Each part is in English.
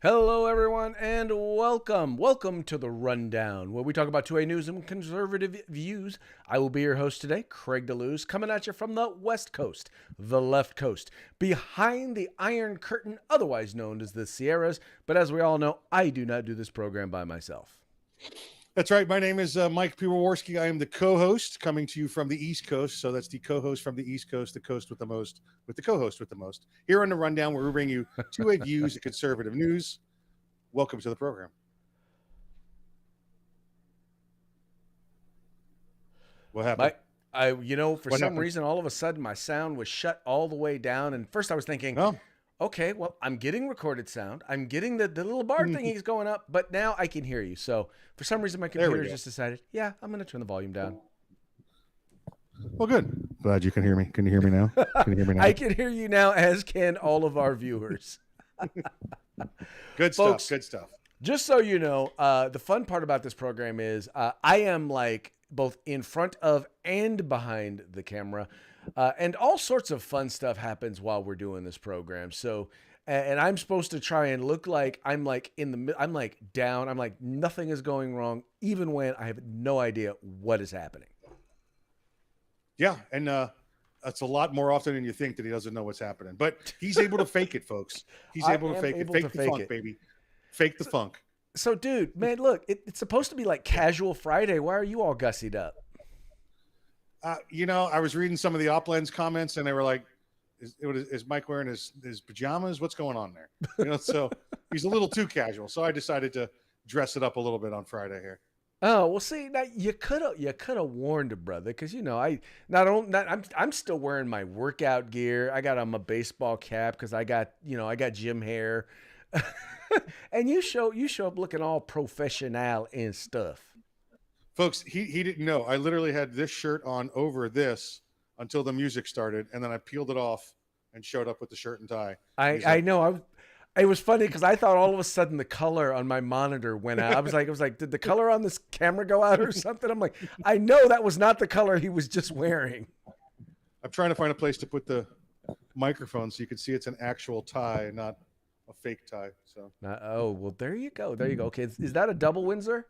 Hello, everyone, and welcome. Welcome to the Rundown, where we talk about 2A news and conservative views. I will be your host today, Craig DeLuz, coming at you from the West Coast, the left coast, behind the Iron Curtain, otherwise known as the Sierras. But as we all know, I do not do this program by myself. That's right. My name is Mike Piwowarski. I am the co-host coming to you from the East Coast. So that's the co-host from the East Coast, the coast with the most, with the co-host with the most. Here on the Rundown, where we bring you 2A views and conservative news. Welcome to the program. What happened? For some reason, all of a sudden, my sound was shut all the way down. And first I was thinking, okay, well, I'm getting recorded sound. I'm getting the little bar thingy's going up, but now I can hear you. So for some reason, my computer just decided, I'm going to turn the volume down. Well, good. Glad you can hear me. Can you hear me now? Can you hear me now? I can hear you now, as can all of our viewers. Good Folks, stuff. Good stuff. Just so you know, the fun part about this program is I am like both in front of and behind the camera. And all sorts of fun stuff happens while we're doing this program. So, and I'm supposed to try and look like I'm like I'm like down. I'm like nothing is going wrong, even when I have no idea what is happening. Yeah. And that's a lot more often than you think that he doesn't know what's happening. But he's able to fake it, folks. He's able to fake it. Fake the funk, baby. Fake the funk. So, dude, man, look, it's supposed to be like casual Friday. Why are you all gussied up? I was reading some of the Oplands comments, and they were like, "Is Mike wearing his pajamas? What's going on there?" So he's a little too casual. So I decided to dress it up a little bit on Friday here. Oh, well, see, now you could have warned a brother, because I'm still wearing my workout gear. I got on my baseball cap because I got gym hair, and you show up looking all professional and stuff. Folks, he didn't know. I literally had this shirt on over this until the music started, and then I peeled it off and showed up with the shirt and tie. I know. It was funny because I thought all of a sudden the color on my monitor went out. I was like, did the color on this camera go out or something? I'm like, I know that was not the color he was just wearing. I'm trying to find a place to put the microphone so you can see it's an actual tie, not a fake tie. So. Well, there you go. There you go. Okay, is that a double Windsor?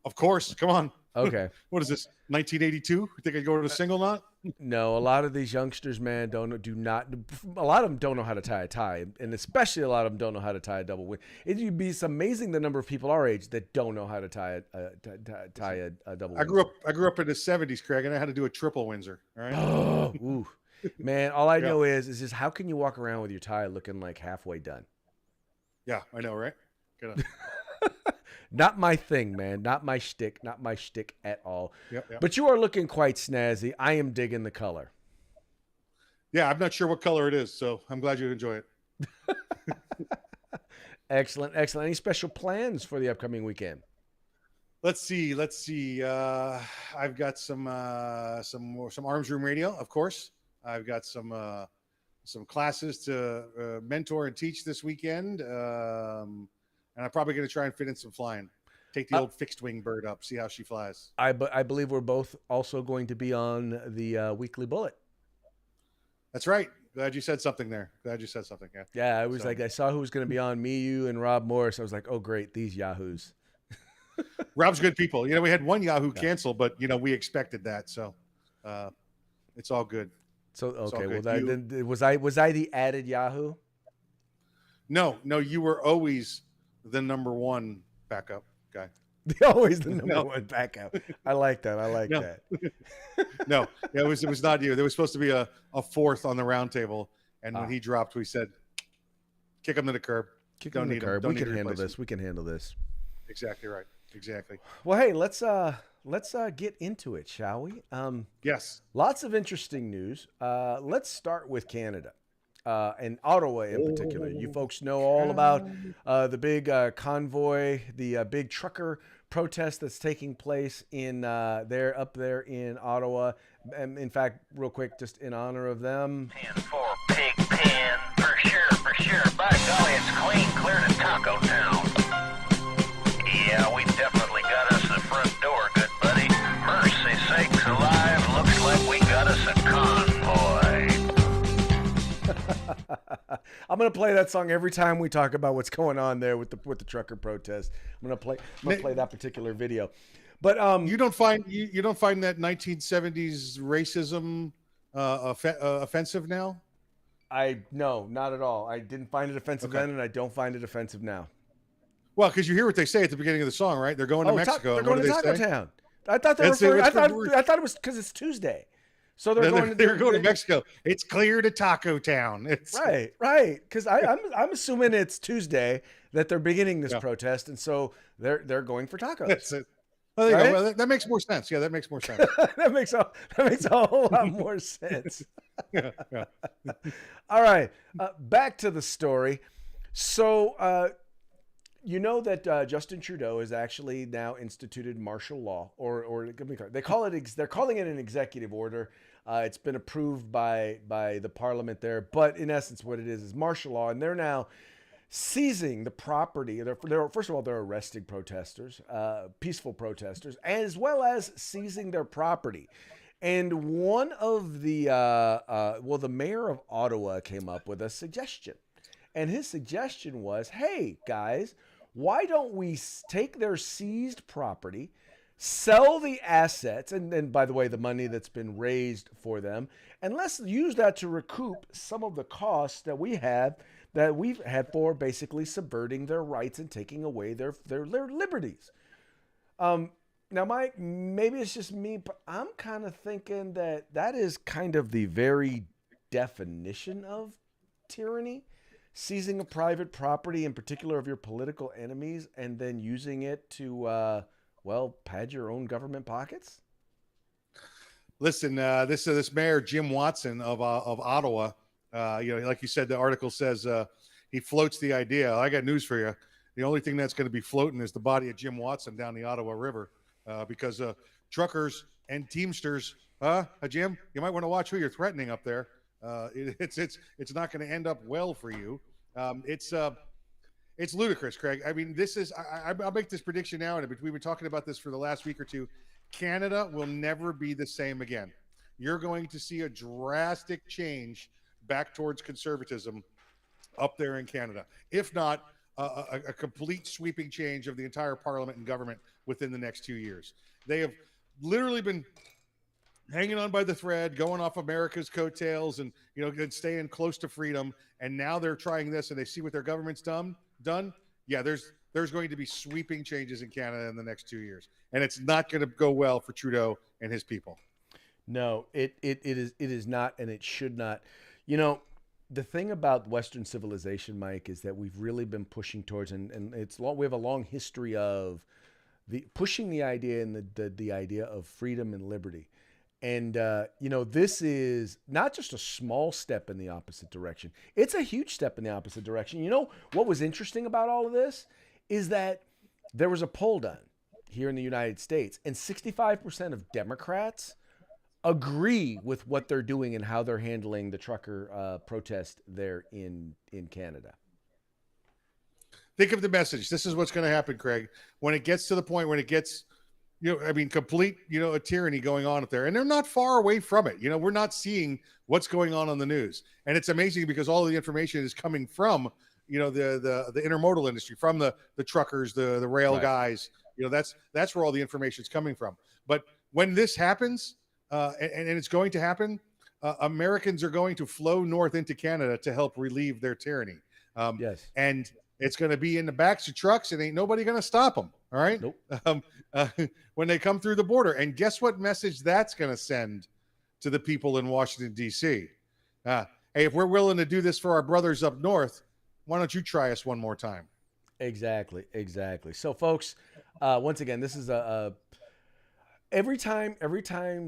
Of course. Come on. Okay. What is this? 1982? You think I'd go to a single knot? No, a lot of these youngsters, man, a lot of them don't know how to tie a tie, and especially a lot of them don't know how to tie a double Windsor. It's amazing the number of people our age that don't know how to tie a double Windsor. I grew up in the 70s, Craig, and I had to do a triple Windsor. All right. Oh, ooh. Man, all I know is just how can you walk around with your tie looking like halfway done? Yeah, I know, right? Not my thing, man. Not my shtick. Not my shtick at all. Yep. But you are looking quite snazzy. I am digging the color. Yeah, I'm not sure what color it is, so I'm glad you enjoy it. Excellent. Any special plans for the upcoming weekend? Let's see. I've got some arms room radio, of course. I've got some classes to mentor and teach this weekend. And I'm probably going to try and fit in some flying. Take the old fixed wing bird up, see how she flies. I believe we're both also going to be on the Weekly Bullet. That's right. Glad you said something there. Yeah, I was like, I saw who was going to be on, me, you, and Rob Morris. I was like, oh, great, these yahoos. Rob's good people. We had one Yahoo cancel, but, we expected that. So it's all good. So, okay, well, was I the added Yahoo? No, you were always the number one backup guy. Always the number one backup. I like that. That. No, it was not you. There was supposed to be a fourth on the round table, and when he dropped, we said, "Kick him to the curb. We can handle this. We can handle this." Exactly right. Exactly. Well, hey, let's get into it, shall we? Yes. Lots of interesting news. Let's start with Canada. And Ottawa in particular. You folks know all about the big convoy, the big trucker protest that's taking place up there in Ottawa. And in fact, real quick, just in honor of them. Pan for pig pan, for sure. By golly, it's clean, clear to Taco Town. Yeah, we definitely got us the front door, good buddy. Mercy sakes alive, looks like we got us a convoy. I'm gonna play that song every time we talk about what's going on there with the trucker protest. I'm gonna play that particular video. But you don't find that 1970s racism offensive now? No, not at all. I didn't find it offensive Okay. then, and I don't find it offensive now. Well, because you hear what they say at the beginning of the song, right? They're going to Mexico. They're and what going do to they Taco say? Town. I thought they were. I thought it was because it's Tuesday, so they're going to Mexico. It's clear to Taco Town. It's right. Because I'm assuming it's Tuesday that they're beginning this protest, and so they're going for tacos. That's it. Well, there you go. Well, that makes more sense. Yeah, that makes more sense. that makes a whole lot more sense. Yeah. All right, back to the story. So, you know that Justin Trudeau has actually now instituted martial law, or they're calling it an executive order. It's been approved by the parliament there, but in essence, what it is martial law, and they're now seizing the property. First of all, they're arresting protesters, peaceful protesters, as well as seizing their property. And one of the the mayor of Ottawa came up with a suggestion, and his suggestion was, "Hey guys, why don't we take their seized property, sell the assets, and by the way, the money that's been raised for them, and let's use that to recoup some of the costs that we've had for basically subverting their rights and taking away their liberties." Now, Mike, maybe it's just me, but I'm kind of thinking that is kind of the very definition of tyranny. Seizing a private property, in particular of your political enemies, and then using it to, pad your own government pockets. Listen, this mayor Jim Watson of Ottawa, like you said, the article says he floats the idea. I got news for you. The only thing that's going to be floating is the body of Jim Watson down the Ottawa River, because truckers and Teamsters, Jim, you might want to watch who you're threatening up there. It's not going to end up well for you. It's ludicrous, Craig. I mean, I'll make this prediction now, and we've been talking about this for the last week or two. Canada will never be the same again. You're going to see a drastic change back towards conservatism up there in Canada, if not a complete sweeping change of the entire parliament and government within the next 2 years. They have literally been hanging on by the thread, going off America's coattails, and staying close to freedom. And now they're trying this, and they see what their government's done. Yeah, there's going to be sweeping changes in Canada in the next 2 years, and it's not going to go well for Trudeau and his people. No, it is not, and it should not. The thing about Western civilization, Mike, is that we've really been pushing towards, and we have a long history of pushing the idea and the idea of freedom and liberty. And, this is not just a small step in the opposite direction. It's a huge step in the opposite direction. You know, what was interesting about all of this is that there was a poll done here in the United States, and 65% of Democrats agree with what they're doing and how they're handling the trucker protest there in Canada. Think of the message. This is what's going to happen, Craig. When it gets to the point when it gets, complete, a tyranny going on up there, and they're not far away from it. We're not seeing what's going on the news, and it's amazing because all of the information is coming from, the intermodal industry, from the truckers, the rail guys. That's where all the information is coming from. But when this happens, and it's going to happen, Americans are going to flow north into Canada to help relieve their tyranny. Yes, and it's going to be in the backs of trucks, and ain't nobody going to stop them. All right. Nope. When they come through the border, and guess what message that's going to send to the people in Washington, D.C.? Hey, if we're willing to do this for our brothers up north, why don't you try us one more time? Exactly. So, folks, once again, this is every time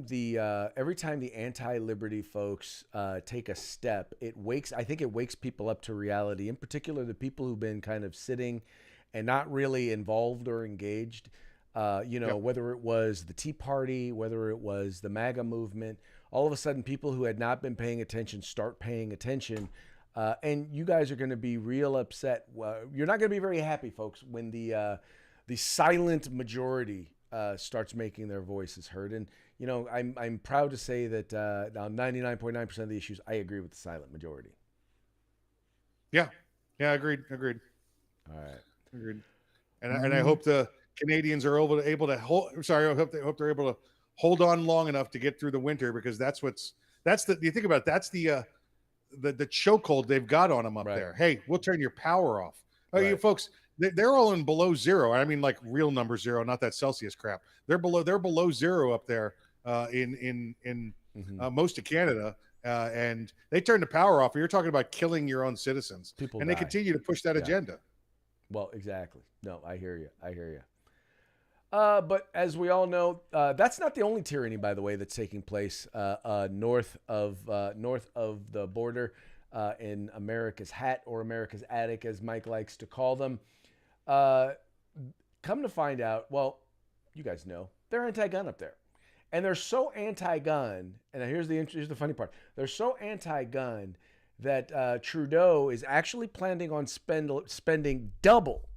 the anti-liberty folks take a step, I think it wakes people up to reality. In particular, the people who've been kind of sitting and not really involved or engaged. Whether it was the Tea Party, whether it was the MAGA movement, all of a sudden people who had not been paying attention start paying attention. And you guys are going to be real upset. You're not going to be very happy, folks, when the silent majority starts making their voices heard. And, I'm proud to say that on 99.9% of the issues, I agree with the silent majority. Yeah, yeah, agreed. All right. Agreed. And I hope the Canadians are able to hold. I'm sorry, I hope they're able to hold on long enough to get through the winter, because that's the you think about it, that's the chokehold they've got on them up Right. there. Hey, we'll turn your power off. Oh, you Right. folks, they're all in below zero. I mean, like real number zero, not that Celsius crap. They're below zero up there in Hmm. most of Canada, and they turn the power off. You're talking about killing your own citizens, People and they die. continue to push that Yeah. agenda. Well, exactly. No, I hear you. I hear you. But as we all know, that's not the only tyranny, by the way, that's taking place north of the border in America's hat, or America's attic, as Mike likes to call them. Uh, Come to find out, well, you guys know they're anti-gun up there, and they're so anti-gun. And here's the funny part: they're so anti-gun that Trudeau is actually planning on spending double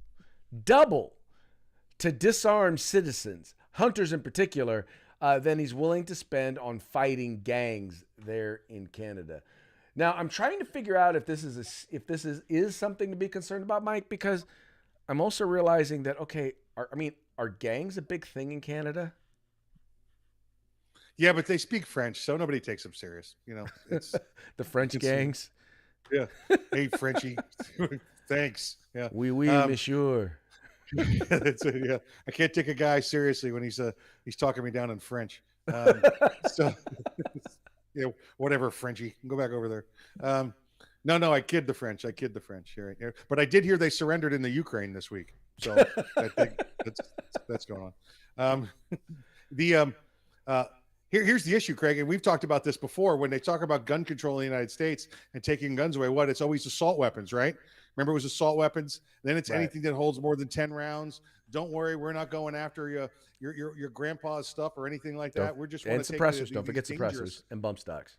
to disarm citizens, hunters in particular, than he's willing to spend on fighting gangs there in Canada. Now, I'm trying to figure out if this is something to be concerned about, Mike, because I'm also realizing that are gangs a big thing in Canada? Yeah, but they speak French, so nobody takes them serious. It's The French it's gangs? yeah. Hey, Frenchie, thanks. Yeah. Oui, oui, Um, monsieur. yeah. I can't take a guy seriously when he's talking me down in French. So yeah, whatever, Frenchie. Go back over there. No, I kid the French. Here. But I did hear they surrendered in the Ukraine this week. So I think that's going on. The uh, here's the issue, Craig, and we've talked about this before. When they talk about gun control in the United States and taking guns away, it's always assault weapons, right? Remember, it was assault weapons. Then it's Right. anything that holds more than 10 rounds. Don't worry, we're not going after your grandpa's stuff or anything like that. We're just And want to take suppressors. the, Don't forget these suppressors dangerous. and bump stocks.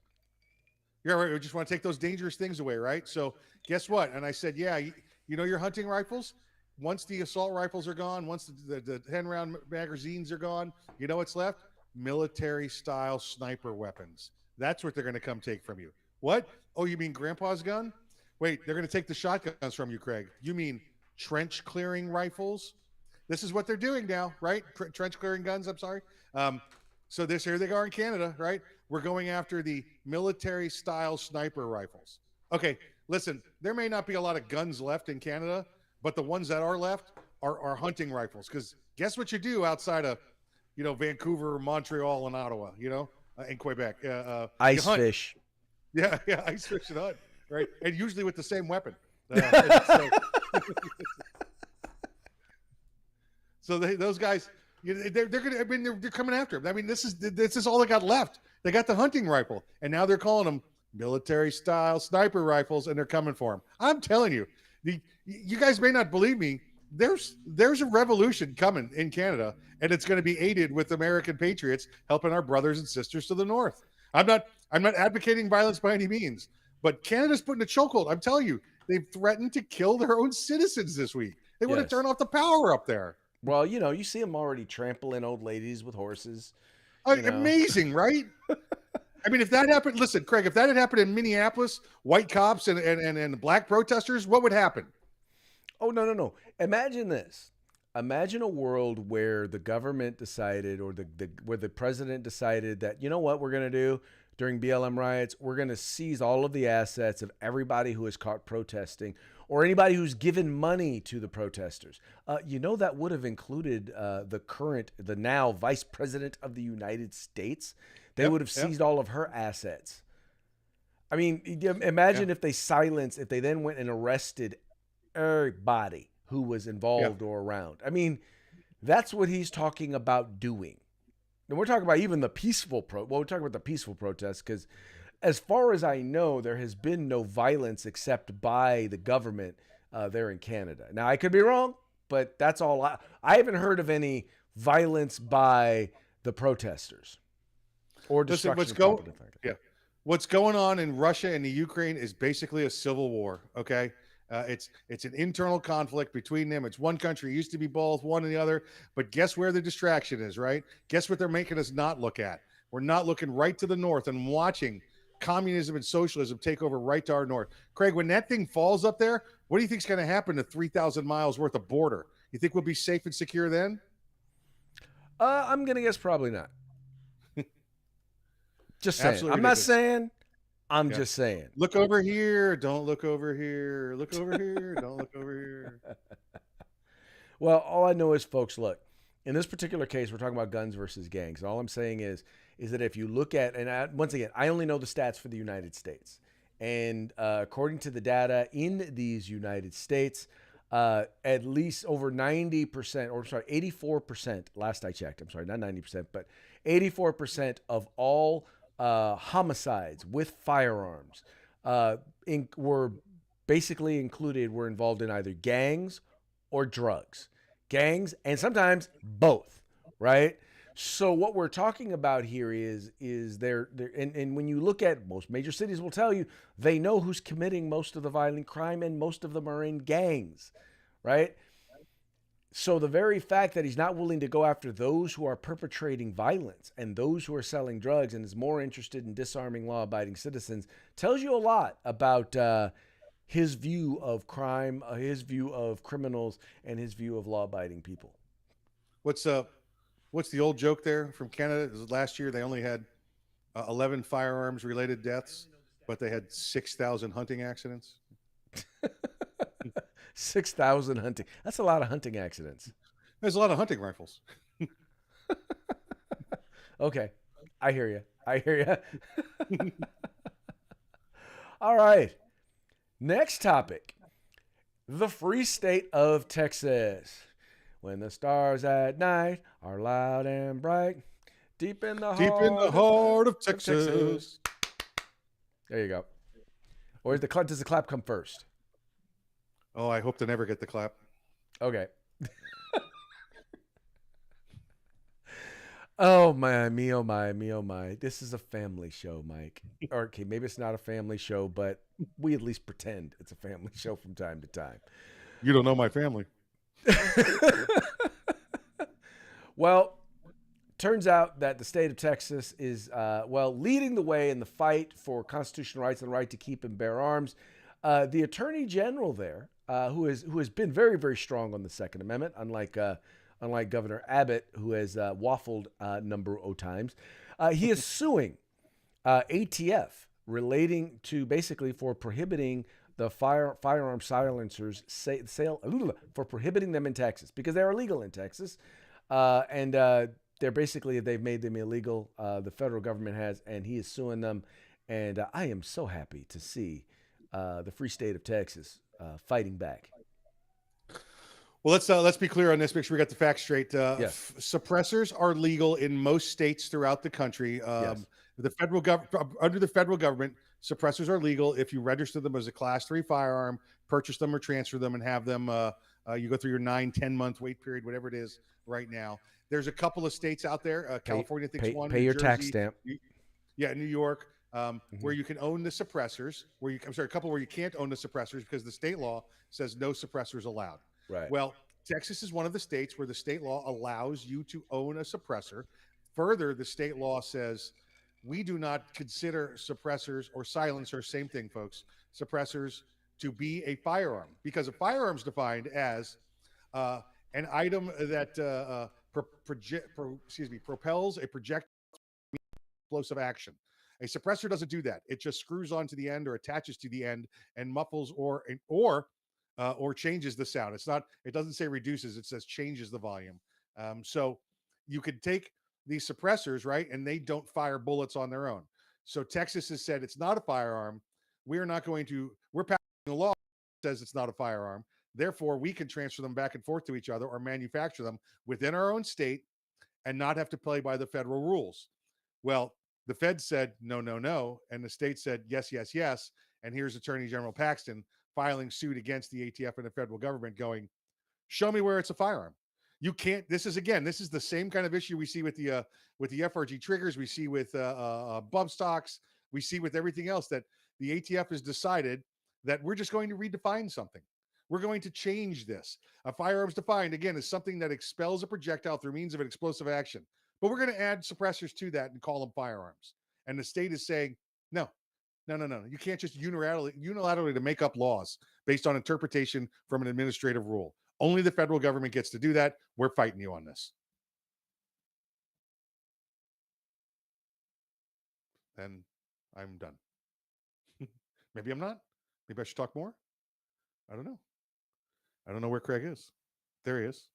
Yeah, right. We just want to take those dangerous things away, right? So guess what? And I said, yeah, your hunting rifles. Once the assault rifles are gone, once the 10-round magazines are gone, you know what's left? Military-style sniper weapons. That's what they're going to come take from you. What? Oh, you mean Grandpa's gun? Wait, they're going to take the shotguns from you, Craig. You mean trench-clearing rifles? This is what they're doing now, right? Trench-clearing guns, I'm sorry. So here they are in Canada, right? We're going after the military-style sniper rifles. Okay, listen, there may not be a lot of guns left in Canada, but the ones that are left are hunting rifles. Because guess what you do outside of, Vancouver, Montreal, and Ottawa, in Quebec? Ice you hunt. fish. Yeah, ice fish and hunt, right? And usually with the same weapon. So those guys, they're gonna. I mean, they're coming after him. I mean, this is all they got left. They got the hunting rifle, and now they're calling them military-style sniper rifles, and they're coming for them. I'm telling you, you guys may not believe me. There's a revolution coming in Canada, and it's going to be aided with American patriots helping our brothers and sisters to the north. I'm not advocating violence by any means, but Canada's putting a chokehold. I'm telling you, they've threatened to kill their own citizens this week. They want to turn off the power up there. Well, you see them already trampling old ladies with horses. Amazing, right? I mean, if that happened, listen, Craig, if that had happened in Minneapolis, white cops and black protesters, what would happen? Oh, no. Imagine this. Imagine a world where the government decided, or where the president decided that, you know what we're going to do during BLM riots? We're going to seize all of the assets of everybody who is caught protesting, or anybody who's given money to the protesters. That would have included the now Vice President of the United States. They would have seized all of her assets. I mean, imagine if they then went and arrested everybody who was involved or around. I mean, that's what he's talking about doing. And we're talking about even the peaceful we're talking about the peaceful protests, because as far as I know, there has been no violence except by the government there in Canada. Now, I could be wrong, but that's all. I haven't heard of any violence by the protesters or destruction. What's going on in Russia and the Ukraine is basically a civil war. Okay. It's an internal conflict between them. It's one country. It used to be both, one and the other. But guess where the distraction is, right? Guess what they're making us not look at? We're not looking right to the north and watching communism and socialism take over right to our north. Craig, when that thing falls up there, what do you think is going to happen to 3,000 miles worth of border? You think we'll be safe and secure then? I'm gonna guess probably not. Just saying. Absolutely I'm not ridiculous. saying. I'm Yeah. just saying. Look over here. Don't look over here. Look over here. Don't look over here. Well, all I know is, folks, look, in this particular case, we're talking about guns versus gangs. All I'm saying is that if you look at, once again, I only know the stats for the United States. And according to the data in these United States, at least over 90%, or sorry, 84%, last I checked, I'm sorry, not 90%, but 84% of all homicides with firearms were basically were involved in either gangs or drugs. Gangs, and sometimes both, right? So what we're talking about here is there and when you look at, most major cities will tell you they know who's committing most of the violent crime, and most of them are in gangs, right? So the very fact that he's not willing to go after those who are perpetrating violence and those who are selling drugs, and is more interested in disarming law-abiding citizens, tells you a lot about his view of crime, his view of criminals, and his view of law-abiding people. What's the old joke there from Canada? Last year they only had 11 firearms related deaths, but they had 6,000 hunting accidents. 6,000 hunting. That's a lot of hunting accidents. There's a lot of hunting rifles. Okay. I hear you. I hear you. All right. Next topic. The free state of Texas. When the stars at night are loud and bright, deep in the heart of Texas. There you go. Or does the clap come first? Oh, I hope to never get the clap. Okay. Oh my, me, oh my, me, oh my. This is a family show, Mike. Or, okay, maybe it's not a family show, but we at least pretend it's a family show from time to time. You don't know my family. Well, turns out that the state of Texas is, leading the way in the fight for constitutional rights and the right to keep and bear arms. The attorney general there, who has been very, very strong on the Second Amendment, unlike Governor Abbott, who has waffled a number of times, he is suing ATF relating to basically for prohibiting the firearm silencers sale for prohibiting them in Texas because they're illegal in Texas, and they've made them illegal. The federal government has, and he is suing them. And I am so happy to see the free state of Texas fighting back. Well, let's be clear on this. Make sure we got the facts straight. Yes. Suppressors are legal in most states throughout the country. Yes. Under the federal government, suppressors are legal if you register them as a Class 3 firearm, purchase them or transfer them, and have them. You go through your 9-10 month wait period, whatever it is. Right now, there's a couple of states out there. California thinks one. Pay New your Jersey, tax stamp. New York. Where you can own the suppressors, a couple where you can't own the suppressors because the state law says no suppressors allowed. Right. Well, Texas is one of the states where the state law allows you to own a suppressor. Further, the state law says we do not consider suppressors or silencers, same thing, folks, suppressors to be a firearm because a firearm is defined as an item that propels a projectile explosive action. A suppressor doesn't do that. It just screws onto the end or attaches to the end and muffles or changes the sound. It doesn't say reduces. It says changes the volume. So you could take these suppressors, right, and they don't fire bullets on their own. So Texas has said it's not a firearm. We're passing a law that says it's not a firearm. Therefore, we can transfer them back and forth to each other or manufacture them within our own state and not have to play by the federal rules. Well, the Fed said no, no, no, and the state said yes, yes, yes. And here's Attorney General Paxton filing suit against the ATF and the federal government, going, "Show me where it's a firearm. You can't." This is the same kind of issue we see with the FRG triggers. We see with bump stocks. We see with everything else that the ATF has decided that we're just going to redefine something. We're going to change this. A firearm's defined again as something that expels a projectile through means of an explosive action. But we're going to add suppressors to that and call them firearms. And the state is saying, no, No. You can't just unilaterally to make up laws based on interpretation from an administrative rule. Only the federal government gets to do that. We're fighting you on this. Then I'm done. Maybe I'm not. Maybe I should talk more. I don't know. I don't know where Craig is. There he is.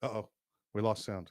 Uh-oh. We lost sound.